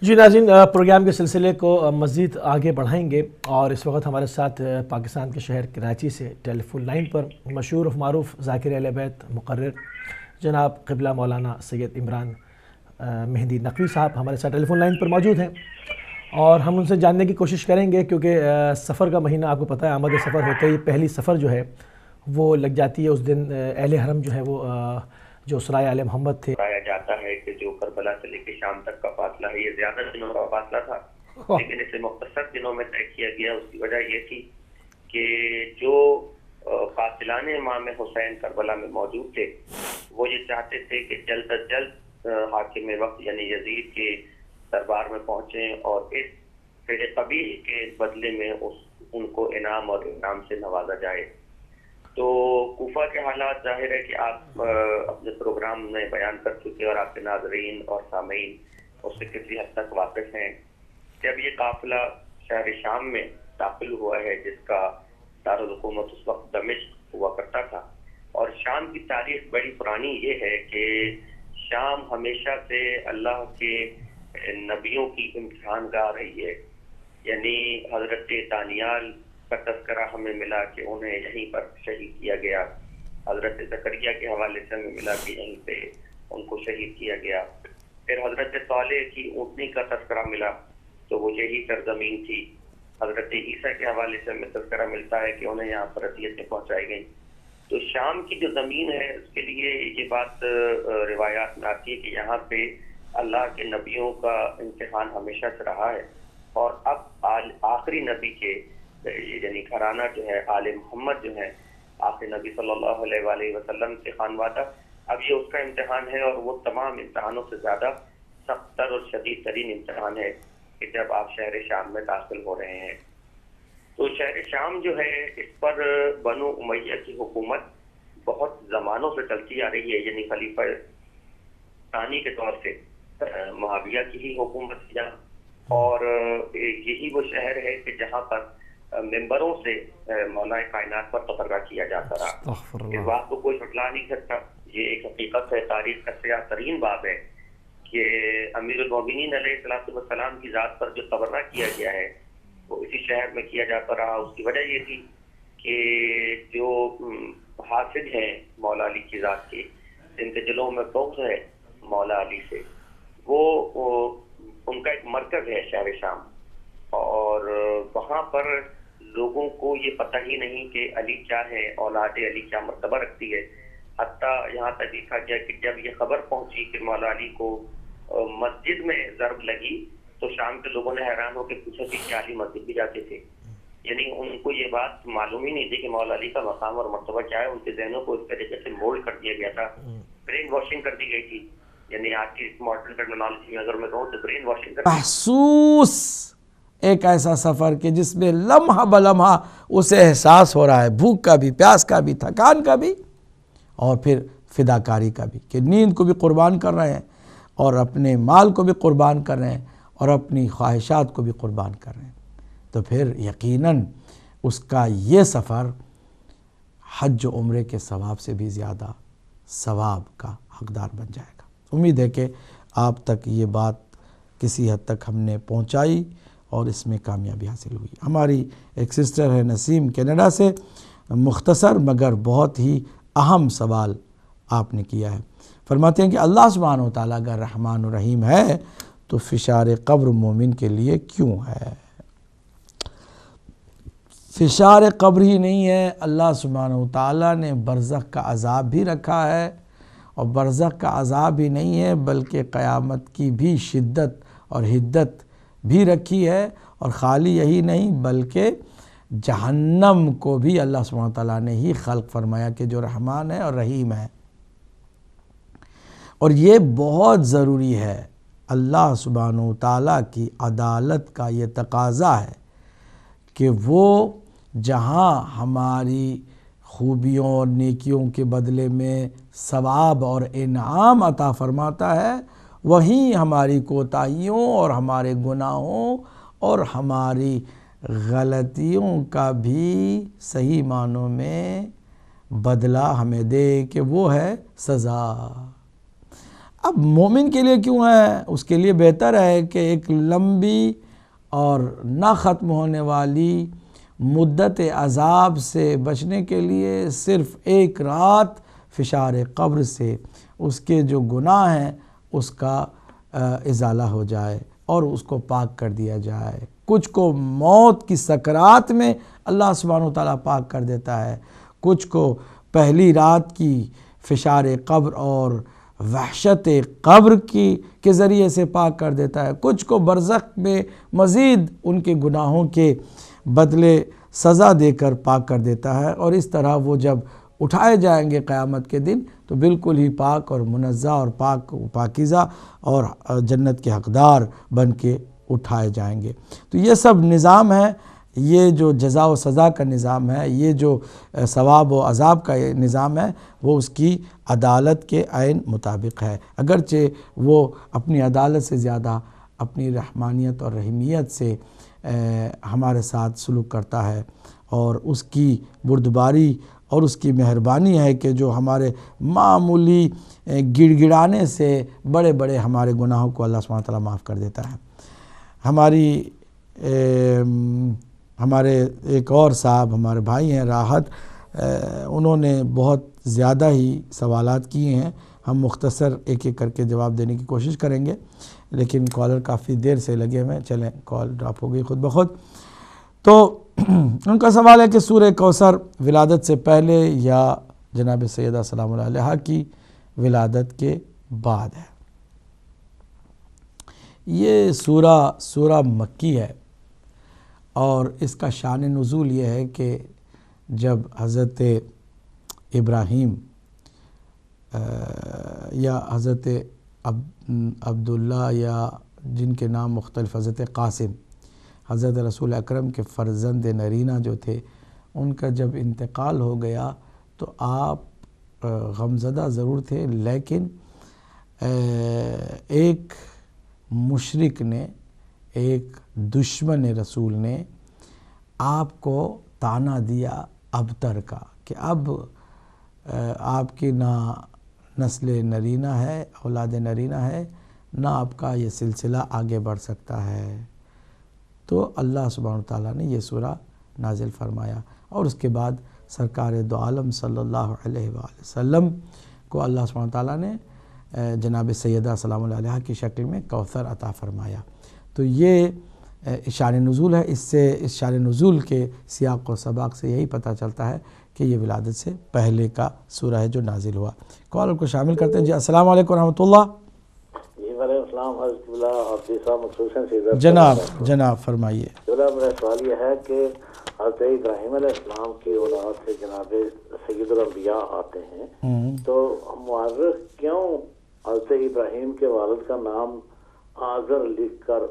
جی ناظرین، پروگرام کے سلسلے کو مزید آگے بڑھائیں گے، اور اس وقت ہمارے ساتھ پاکستان کے شہر کراچی سے ٹیلی فون لائن پر مشہور و معروف ذاکر اہل بیت مقرر جناب قبلہ مولانا سید عمران مہدی نقوی صاحب ہمارے ساتھ ٹیلی فون لائن پر موجود ہیں، اور ہم ان سے جاننے کی کوشش کریں گے، کیونکہ سفر کا مہینہ آپ کو پتہ ہے، آمد سفر ہوتے ہی پہلی سفر جو ہے وہ لگ جاتی ہے۔ اس دن اہل حرم جو ہے وہ جو اسرائے آل محمد تھے، بتایا جاتا ہے کہ جو کربلا سے لے کے شام تک کا فاصلہ ہے، یہ زیادہ دنوں کا فاصلہ تھا، لیکن اسے مختصر دنوں میں طے کیا گیا۔ اس کی وجہ یہ تھی کہ جو قاتلان امام حسین کربلا میں موجود تھے، وہ یہ چاہتے تھے کہ جلد از جلد حاکم وقت یعنی یزید کے دربار میں پہنچیں اور اس فعل قبیح کے بدلے میں ان کو انعام اور انعام سے نوازا جائے۔ تو کوفہ کے حالات ظاہر ہے کہ آپ اپنے پروگرام میں بیان کر چکے، اور آپ کے ناظرین اور سامعین اس سے کسی حد تک واقف ہیں۔ جب یہ قافلہ شہر شام میں داخل ہوا ہے، جس کا دارالحکومت اس وقت دمشق ہوا کرتا تھا، اور شام کی تاریخ بڑی پرانی یہ ہے کہ شام ہمیشہ سے اللہ کے نبیوں کی امتحان گاہ رہی ہے۔ یعنی حضرت دانیال کا تذکرہ ہمیں ملا کہ انہیں یہیں پر شہید کیا گیا، حضرت زکریا کے حوالے سے ہمیں ملا کہ یہیں پہ ان کو شہید کیا گیا، پھر حضرت صالح کی اونٹنی کا تذکرہ ملا تو وہ یہی سرزمین تھی، حضرت عیسیٰ کے حوالے سے ہمیں تذکرہ ملتا ہے کہ انہیں یہاں پر اذیتیں پہنچائی گئیں۔ تو شام کی جو زمین ہے اس کے لیے یہ بات روایات میں آتی ہے کہ یہاں پہ اللہ کے نبیوں کا امتحان ہمیشہ سے رہا ہے، اور اب آخری نبی کے یعنی گھرانہ جو ہے آل محمد جو ہے آخری نبی صلی اللہ علیہ وآلہ وسلم کے خانوادہ، اب یہ اس کا امتحان ہے، اور وہ تمام امتحانوں سے زیادہ سخت تر اور شدید ترین امتحان ہے کہ جب آپ شہر شام میں داخل ہو رہے ہیں۔ تو شہر شام جو ہے اس پر بنو امیہ کی حکومت بہت زمانوں سے چلتی آ رہی ہے، یعنی خلیفہ ثانی کے طور سے معاویہ کی ہی حکومت تھی، اور یہی وہ شہر ہے کہ جہاں پر ممبروں سے مولا کائنات پر تبرہ کیا جاتا رہا۔ اس بات کو کوئی جھٹلا نہیں سکتا، یہ ایک حقیقت ہے، تاریخ کا سیاہ ترین باب ہے کہ امیر المومنین علیہ السلام کی ذات پر جو تبرہ کیا گیا ہے وہ اسی شہر میں کیا جاتا رہا۔ اس کی وجہ یہ تھی کہ جو حاسد ہیں مولا علی کی ذات کے، جن کے دلوں میں بغض ہے مولا علی سے، وہ ان کا ایک مرکز ہے شہر شام، اور وہاں پر لوگوں کو یہ پتہ ہی نہیں کہ علی کیا ہے، اولاد علی کیا مرتبہ رکھتی ہے۔ حتیٰ یہاں تک دیکھا گیا کہ جب یہ خبر پہنچی کہ مولا علی کو مسجد میں ضرب لگی تو شام کے لوگوں نے حیران ہو کے پوچھا کہ کیا علی مسجد بھی جاتے تھے؟ یعنی ان کو یہ بات معلوم ہی نہیں تھی کہ مولا علی کا مقام اور مرتبہ کیا ہے۔ ان کے ذہنوں کو اس طریقے سے مولڈ کر دیا گیا تھا، برین واشنگ کر دی گئی تھی، یعنی آج کی ماڈرن ٹیکنالوجی میں اگر میں کہوں تو برین واشنگ کر محسوس ایک ایسا سفر کہ جس میں لمحہ بلمحہ اسے احساس ہو رہا ہے بھوک کا بھی، پیاس کا بھی، تھکان کا بھی، اور پھر فداکاری کا بھی، کہ نیند کو بھی قربان کر رہے ہیں، اور اپنے مال کو بھی قربان کر رہے ہیں، اور اپنی خواہشات کو بھی قربان کر رہے ہیں۔ تو پھر یقیناً اس کا یہ سفر حج و عمرے کے ثواب سے بھی زیادہ ثواب کا حقدار بن جائے گا۔ امید ہے کہ آپ تک یہ بات کسی حد تک ہم نے پہنچائی اور اس میں کامیابی حاصل ہوئی۔ ہماری ایک سسٹر ہے نسیم کینیڈا سے، مختصر مگر بہت ہی اہم سوال آپ نے کیا ہے۔ فرماتے ہیں کہ اللہ سبحانہ و تعالیٰ اگر رحمان و رحیم ہے تو فشار قبر مومن کے لیے کیوں ہے؟ فشار قبر ہی نہیں ہے، اللہ سبحانہ و تعالیٰ نے برزخ کا عذاب بھی رکھا ہے، اور برزخ کا عذاب ہی نہیں ہے بلکہ قیامت کی بھی شدت اور حدت بھی رکھی ہے، اور خالی یہی نہیں بلکہ جہنم کو بھی اللہ سبحانہ تعالیٰ نے ہی خلق فرمایا کہ جو رحمان ہے اور رحیم ہے۔ اور یہ بہت ضروری ہے، اللہ سبحانہ تعالیٰ کی عدالت کا یہ تقاضا ہے کہ وہ جہاں ہماری خوبیوں اور نیکیوں کے بدلے میں ثواب اور انعام عطا فرماتا ہے، وہیں ہماری کوتاہیوں اور ہمارے گناہوں اور ہماری غلطیوں کا بھی صحیح معنوں میں بدلہ ہمیں دے، کہ وہ ہے سزا۔ اب مومن کے لیے کیوں ہے؟ اس کے لیے بہتر ہے کہ ایک لمبی اور نہ ختم ہونے والی مدت عذاب سے بچنے کے لیے صرف ایک رات فشار قبر سے اس کے جو گناہ ہیں اس کا ازالہ ہو جائے اور اس کو پاک کر دیا جائے۔ کچھ کو موت کی سکرات میں اللہ سبحانہ وتعالیٰ پاک کر دیتا ہے، کچھ کو پہلی رات کی فشار قبر اور وحشت قبر کے ذریعے سے پاک کر دیتا ہے، کچھ کو برزخ میں مزید ان کے گناہوں کے بدلے سزا دے کر پاک کر دیتا ہے، اور اس طرح وہ جب اٹھائے جائیں گے قیامت کے دن تو بالکل ہی پاک اور منزہ اور پاکیزہ اور جنت کے حقدار بن کے اٹھائے جائیں گے۔ تو یہ سب نظام ہے، یہ جو جزا و سزا کا نظام ہے، یہ جو ثواب و عذاب کا نظام ہے، وہ اس کی عدالت کے عین مطابق ہے، اگرچہ وہ اپنی عدالت سے زیادہ اپنی رحمانیت اور رحیمیت سے ہمارے ساتھ سلوک کرتا ہے، اور اس کی بردباری اور اس کی مہربانی ہے کہ جو ہمارے معمولی گڑ گڑانے سے بڑے بڑے ہمارے گناہوں کو اللہ سبحانہ وتعالیٰ معاف کر دیتا ہے۔ ہمارے ایک اور صاحب ہمارے بھائی ہیں راحت، انہوں نے بہت زیادہ ہی سوالات کیے ہیں، ہم مختصر ایک ایک کر کے جواب دینے کی کوشش کریں گے، لیکن کالر کافی دیر سے لگے ہوئے ہیں، چلیں کال ڈراپ ہو گئی خود بخود۔ تو ان کا سوال ہے کہ سورہ کوثر ولادت سے پہلے یا جناب سیدہ سلام اللہ علیہا کی ولادت کے بعد ہے؟ یہ سورہ مکی ہے، اور اس کا شان نزول یہ ہے کہ جب حضرت ابراہیم یا حضرت عبداللہ یا جن کے نام مختلف، حضرت قاسم، حضرت رسول اکرم کے فرزند نرینہ جو تھے، ان کا جب انتقال ہو گیا تو آپ غمزدہ ضرور تھے، لیکن ایک مشرک نے، ایک دشمن رسول نے آپ کو طعنہ دیا ابتر کا کہ اب آپ کی نہ نسل نرینہ ہے، اولاد نرینہ ہے، نہ آپ کا یہ سلسلہ آگے بڑھ سکتا ہے۔ تو اللہ سبحانہ وتعالیٰ نے یہ سورہ نازل فرمایا، اور اس کے بعد سرکار دو عالم صلی اللہ علیہ وآلہ وسلم کو اللہ سبحانہ وتعالیٰ نے جناب سیدہ سلام اللہ علیہا کی شکل میں کوثر عطا فرمایا۔ تو یہ شان نزول ہے، اس شان نزول کے سیاق و سباق سے یہی پتہ چلتا ہے کہ یہ ولادت سے پہلے کا سورہ ہے جو نازل ہوا۔ کالر کو شامل کرتے ہیں۔ جی السلام علیکم ورحمۃ اللہ۔ جی وعلیکم السلام حضرت اللہ حافظ صاحب مخصوصاً سے جناب فرمائیے۔ میرا سوال یہ ہے کہ حضرت ابراہیم علیہ السلام کی اولاد سے جناب سید الانبیاء آتے ہیں، تو مورخ کیوں حضرت ابراہیم کے والد کا نام آزر لکھ کر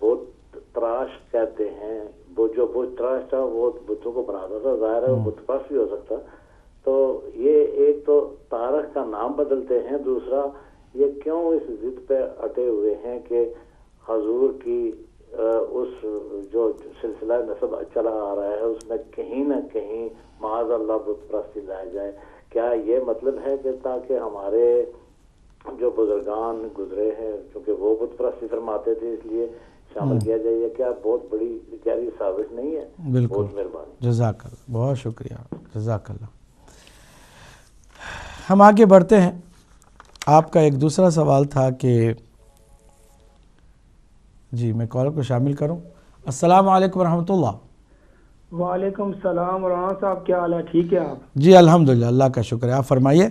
بت تراش کہتے ہیں؟ وہ جو بت تراش تھا وہ بتوں کو بناتا تھا، ظاہر ہے وہ بت پرست بھی ہو سکتا، تو یہ ایک تو تاریخ کا نام بدلتے ہیں، دوسرا یہ کیوں اس ضد پہ اٹے ہوئے ہیں کہ حضور کی اس جو سلسلہ نسب چلا آ رہا ہے اس میں کہیں نہ کہیں معاذ اللہ بت پرستی لایا جائے؟ کیا یہ مطلب ہے کہ تاکہ ہمارے جو بزرگان گزرے ہیں چونکہ وہ بت پرستی فرماتے تھے اس لیے شامل کیا جائے؟ کیا بہت بڑی گہری سازش نہیں ہے؟ بالکل، بہت مہربانی، جزاک اللہ، بہت شکریہ، جزاک اللہ۔ ہم آگے بڑھتے ہیں۔ آپ کا ایک دوسرا سوال تھا کہ جی میں کالر کو شامل کروں۔ السلام علیکم ورحمۃ اللہ۔ وعلیکم السلام رانا صاحب، کیا حال ہے؟ ٹھیک ہے آپ؟ جی الحمدللہ، اللہ کا شکر ہے، آپ فرمائیے۔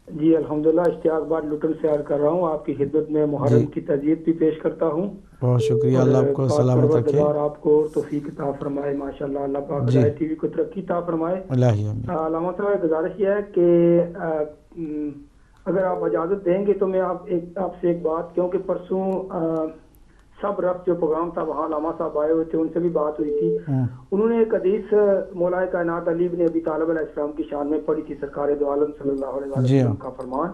جی الحمدللہ، اشتیاق بات لٹن سے عرض کر رہا ہوں، آپ کی خدمت میں محرم کی تعزیت بھی پیش کرتا ہوں۔ بہت شکریہ، اللہ آپ کو سلامت رکھے، آپ کو توفیق عطا فرمائے، ماشاءاللہ اللہ پاک ہدایت ٹی وی کو ترقی عطا فرمائے۔ علامہ صاحب گزارش یہ ہے کہ اگر آپ اجازت دیں گے تو میں آپ سے ایک بات، کیونکہ پرسوں سب رفت جو پروگرام تھا وہاں علامہ صاحب آئے ہوئے تھے، ان سے بھی بات ہوئی تھی، انہوں نے ایک حدیث مولا کائنات علی بن ابی طالب علیہ السلام کی شان میں پڑھی تھی، سرکار دو عالم صلی اللہ علیہ وسلم کا فرمان،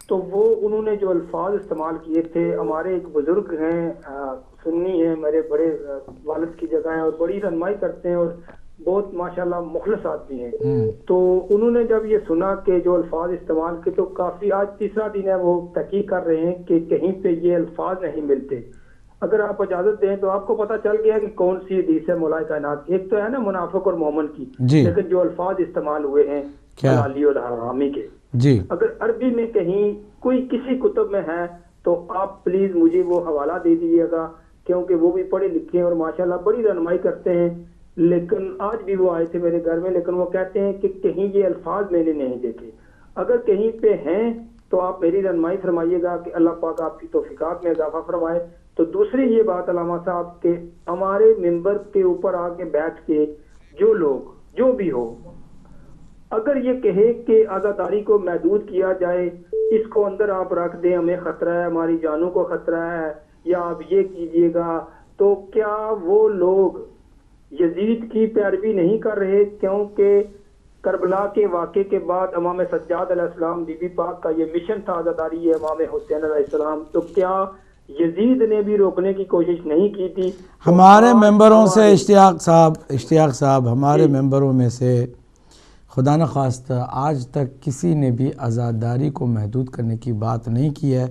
تو وہ انہوں نے جو الفاظ استعمال کیے تھے، ہمارے ایک بزرگ ہیں سنی ہیں، میرے بڑے والد کی جگہ ہیں اور بڑی رہنمائی کرتے ہیں اور بہت ماشاءاللہ مخلص آدمی ہیں. تو انہوں نے جب یہ سنا کہ جو الفاظ استعمال کے تو کافی آج تیسرا دن ہے وہ تحقیق کر رہے ہیں کہ کہیں پہ یہ الفاظ نہیں ملتے. اگر آپ اجازت دیں تو آپ کو پتہ چل گیا کہ کون سی حدیث ہے مولا کائنات. ایک تو ہے نا منافق اور مومن کی, لیکن جو الفاظ استعمال ہوئے ہیں حلالی اور حرامی کے, اگر عربی میں کہیں کوئی کسی کتب میں ہے تو آپ پلیز مجھے وہ حوالہ دے دیجیے گا, کیونکہ وہ بھی پڑھے لکھے ہیں اور ماشاءاللہ بڑی رہنمائی کرتے ہیں. لیکن آج بھی وہ آئے تھے میرے گھر میں, لیکن وہ کہتے ہیں کہ کہیں یہ الفاظ میں نے نہیں دیکھے. اگر کہیں پہ ہیں تو آپ میری رہنمائی فرمائیے گا کہ اللہ پاک آپ کی توفیقات میں اضافہ فرمائے. تو دوسری یہ بات علامہ صاحب کہ ہمارے ممبر کے اوپر آ کے بیٹھ کے جو لوگ جو بھی ہو, اگر یہ کہے کہ عزاداری کو محدود کیا جائے, اس کو اندر آپ رکھ دیں, ہمیں خطرہ ہے, ہماری جانوں کو خطرہ ہے, یا آپ یہ کیجئے گا, تو کیا وہ لوگ یزید کی پیروی نہیں کر رہے؟ کیونکہ کربلا کے واقعے کے بعد امام سجاد علیہ السلام بی بی پاک کا یہ مشن تھا عزاداری ہے امام حسین علیہ السلام, تو کیا یزید نے بھی روکنے کی کوشش نہیں کی تھی؟ ہمارے ممبروں سے اشتیاق صاحب ہمارے ممبروں میں سے خدا نخواستہ آج تک کسی نے بھی عزاداری کو محدود کرنے کی بات نہیں کی ہے,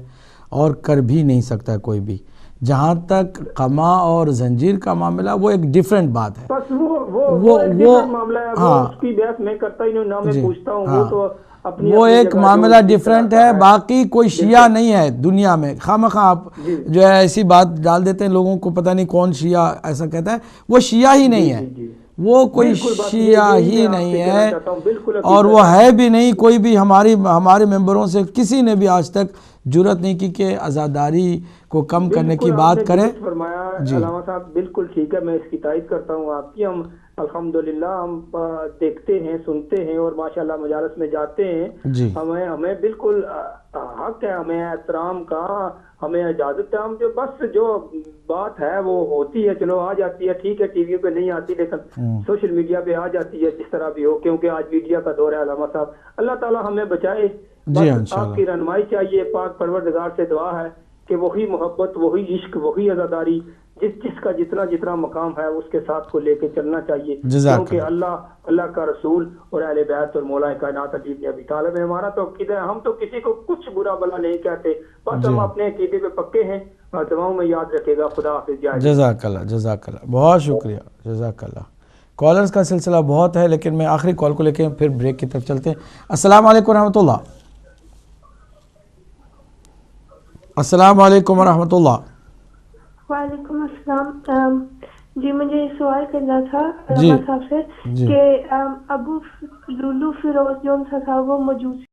اور کر بھی نہیں سکتا کوئی بھی. جہاں تک قما اور زنجیر کا معاملہ وہ ایک ڈیفرنٹ بات ہے, بس وہ معاملہ ہے, وہ اس کی بحث میں کرتا ہی نہیں, نہ میں پوچھتا ہوں. وہ تو وہ ایک معاملہ ڈیفرنٹ ہے. باقی کوئی شیعہ نہیں ہے دنیا میں. خواہ آپ جو ہے ایسی بات ڈال دیتے ہیں, لوگوں کو پتہ نہیں کون شیعہ ایسا کہتا ہے, وہ شیعہ ہی نہیں ہے, وہ کوئی شیعہ ہی نہیں ہے, اور وہ ہے بھی نہیں. کوئی بھی ہمارے ممبروں سے کسی نے بھی آج تک جرأت نہیں کی کہ عزاداری کو کم کرنے کی بات کریں. فرمایا علامہ صاحب, بالکل ٹھیک ہے, میں اس کی تائید کرتا ہوں آپ کی. ہم الحمدللہ ہم دیکھتے ہیں, سنتے ہیں, اور ماشاءاللہ مجالس میں جاتے ہیں. ہمیں بالکل حق ہے, ہمیں احترام کا, ہمیں اجازت ہے. ہم جو بات ہے وہ ہوتی ہے, چلو آ جاتی ہے, ٹھیک ہے, ٹی وی پہ نہیں آتی لیکن سوشل میڈیا پہ آ جاتی ہے, جس طرح بھی ہو, کیونکہ آج میڈیا کا دور ہے علامہ صاحب. اللہ تعالی ہمیں بچائے. بس آپ کی رہنمائی چاہیے. پاک پروردگار سے دعا ہے کہ وہی محبت, وہی عشق, وہی عزاداری, جس کا جتنا مقام ہے اس کے ساتھ کو لے کے چلنا چاہیے. کیونکہ اللہ کا رسول اور اہل بیت اور مولا کائنات علی بن ابی طالب ہے. ہمارا تو عقیدہ ہے, ہم تو کسی کو کچھ برا بلا نہیں کہتے, بس ہم اپنے عقیدے پہ پکے ہیں. دعاؤں میں یاد رکھے گا. خدا حافظ. جزاک اللہ, بہت شکریہ, جزاک اللہ. کالرز کا سلسلہ بہت ہے, لیکن میں آخری کال کو لے کے پھر بریک کی طرف چلتے ہیں. السلام علیکم ورحمۃ اللہ. السلام علیکم ورحمۃ اللہ. وعلیکم السلام. جی مجھے سوال کرنا تھا علامہ صاحب سے کہ ابو لولو فیروز جو تھا وہ مجوسی